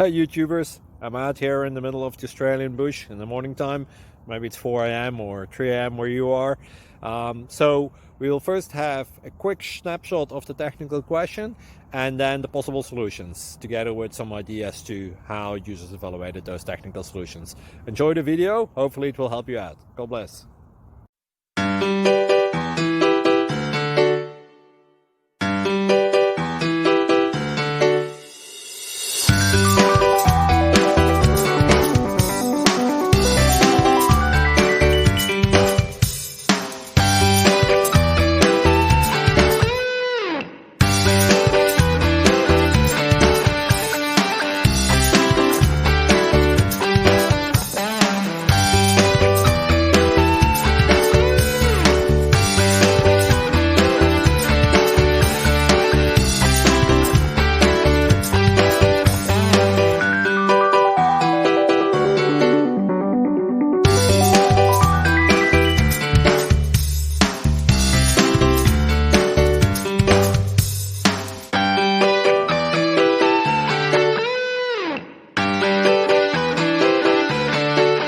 Hey YouTubers, I'm out here in the middle of the Australian bush in the morning time. Maybe it's 4 a.m. or 3 a.m. where you are. So we'll first have a quick snapshot of the technical question and then the possible solutions, together with some ideas to how users evaluated those technical solutions. Enjoy the video, hopefully it will help you out. God bless.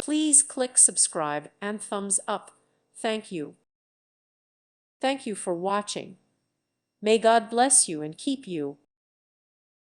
Please click subscribe and thumbs up. Thank you. Thank you for watching. May God bless you and keep you.